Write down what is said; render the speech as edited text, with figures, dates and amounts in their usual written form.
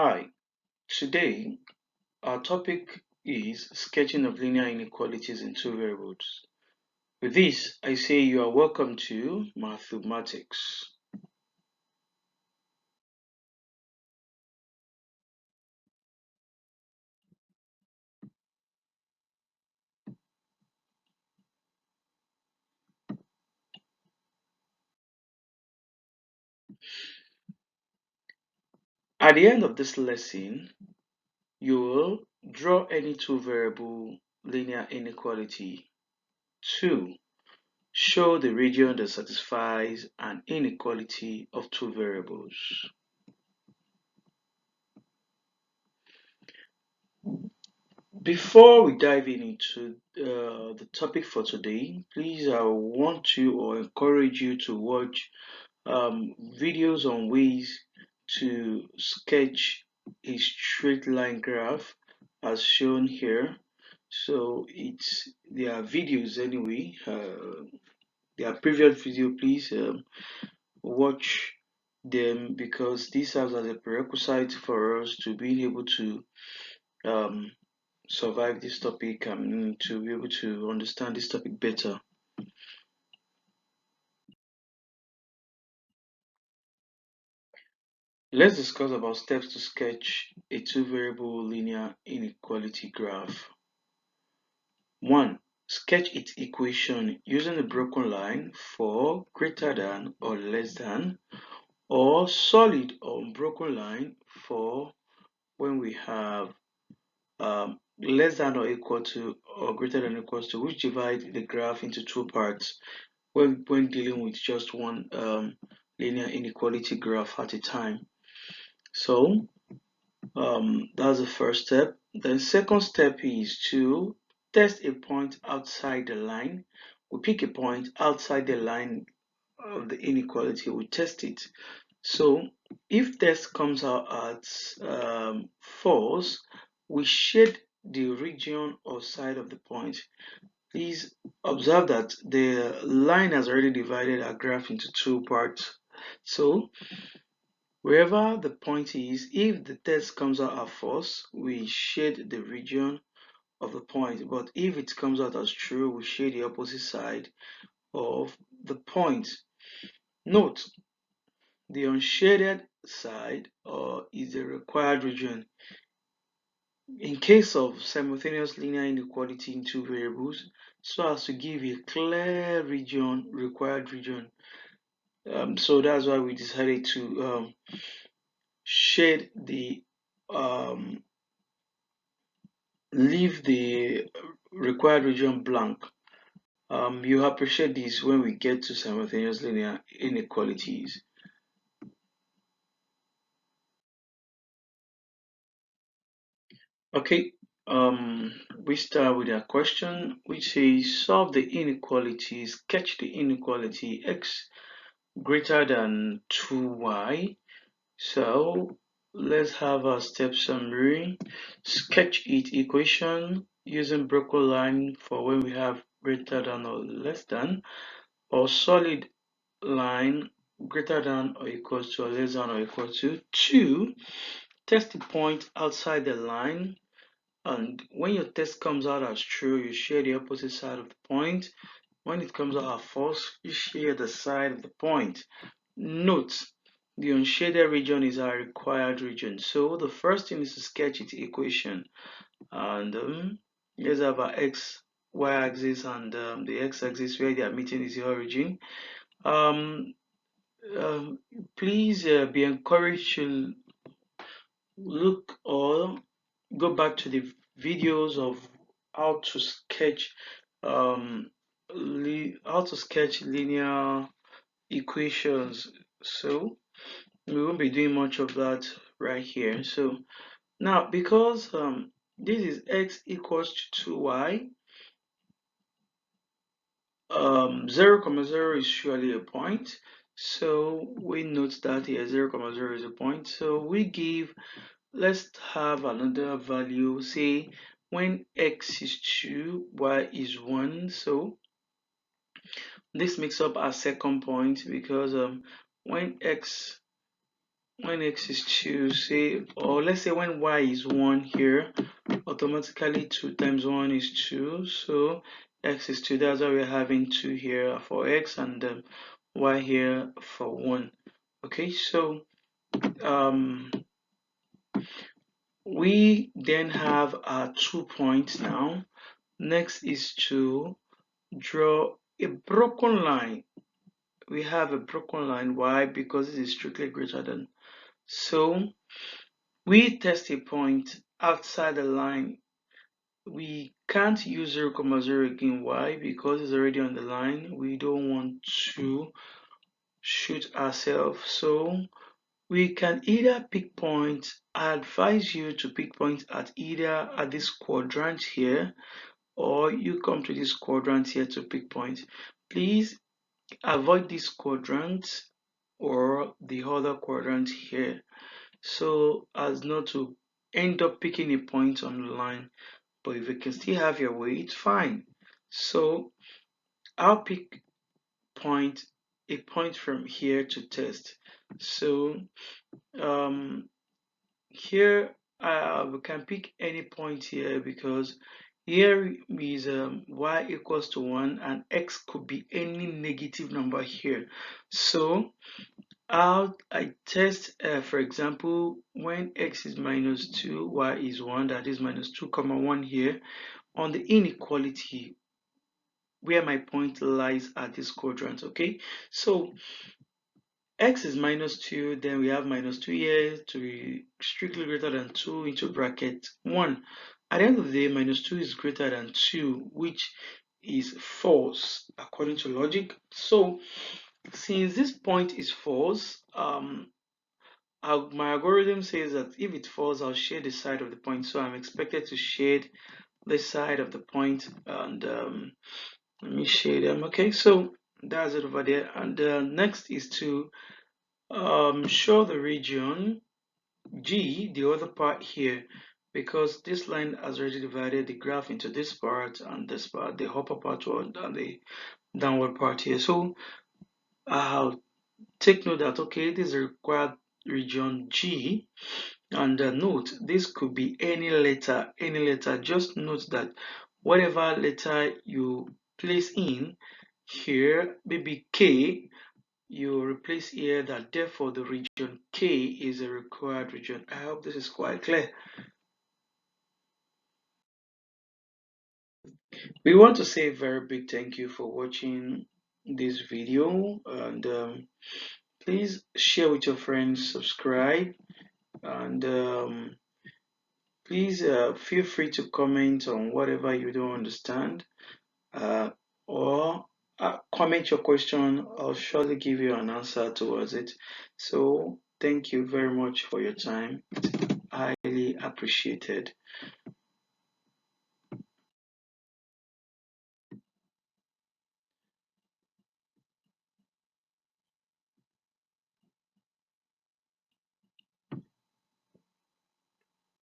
Hi, today our topic is sketching of linear inequalities in two variables. With this, I say you are welcome to mathematics. At the end of this lesson, you will draw any two variable linear inequality. 2. Show the region that satisfies an inequality of two variables. Before we dive into the topic for today, please I want to or encourage you to watch videos on ways to sketch a straight line graph as shown here. So there are videos anyway. There are previous video. Please watch them because this serves as a prerequisite for us to being able to um, survive this topic and to be able to understand this topic better. Let's discuss about steps to sketch a two-variable linear inequality graph. 1. Sketch its equation using a broken line for greater than or less than, or solid or unbroken line for when we have less than or equal to or greater than or equals to, which divide the graph into two parts when dealing with just one linear inequality graph at a time. So that's the first step. The second step is to test a point outside the line. We pick a point outside the line of the inequality, we test it. So if test comes out at false, we shade the region or side of the point. Please observe that the line has already divided our graph into two parts. So wherever the point is, if the test comes out as false, we shade the region of the point. But if it comes out as true, we shade the opposite side of the point. Note, the unshaded side is the required region. In case of simultaneous linear inequality in two variables, so as to give a clear region, required region. So that's why we decided to shade the um, leave the required region blank. You appreciate this when we get to simultaneous linear inequalities. Okay, we start with a question which says solve the inequality, sketch the inequality x greater than 2y. So let's have a step summary. Sketch it equation using broken line for when we have greater than or less than, or solid line greater than or equals to or less than or equal to. 2. Test the point outside the line, and when your test comes out as true, you share the opposite side of the point. When it comes out as false, you share the side of the point. Note, the unshaded region is our required region. So the first thing is to sketch its equation. And let's have our x, y-axis and the x-axis where they are meeting is the origin. Um, please be encouraged to look or go back to the videos of how to sketch um, linear equations. So we won't be doing much of that right here. So now because this is x equals to 2y, 0 comma 0 is surely a point. So we note that here 0 comma 0 is a point. So we give, let's have another value, say when x is 2, y is 1. So this makes up our second point because when x when x is 2, say, or let's say when y is 1 here, automatically 2 times 1 is 2, so x is 2. That's why we're having 2 here for x and y here for 1. Okay, so we then have our 2 points now. Next is to draw a broken line. We have a broken line. Why? Because it is strictly greater than. So we test a point outside the line. We can't use 0, 0 again. Why? Because it's already on the line. We don't want to shoot ourselves. So we can either pick points. I advise you to pick points at either at this quadrant here, or you come to this quadrant here to pick points. Please avoid this quadrant or the other quadrant here, so as not to end up picking a point on the line. But if you can still have your way, it's fine. So I'll pick a point from here to test. So here we can pick any point here, because here is y equals to 1 and x could be any negative number here. So I test, for example, when x is minus 2, y is 1, that is minus 2 comma 1 here, on the inequality where my point lies at this quadrant. Okay, so x is minus 2, then we have minus 2 here to be strictly greater than 2 into bracket 1. At the end of the day, minus 2 is greater than 2, which is false according to logic. So since this point is false, my algorithm says that if it falls, I'll shade the side of the point. So I'm expected to shade the side of the point, and let me shade them. Okay, so that's it over there. And next is to show the region G, the other part here, because this line has already divided the graph into this part and this part, the upper part and the downward part here. So I'll take note that, okay, this is the required region G, and note this could be any letter, Just note that whatever letter you place in here, maybe K, you replace here that, therefore the region K is a required region. I hope this is quite clear. We want to say a very big thank you for watching this video, and please share with your friends, subscribe, and please feel free to comment on whatever you don't understand, uh, or comment your question. I'll surely give you an answer towards it. So thank you very much for your time. It's highly appreciated.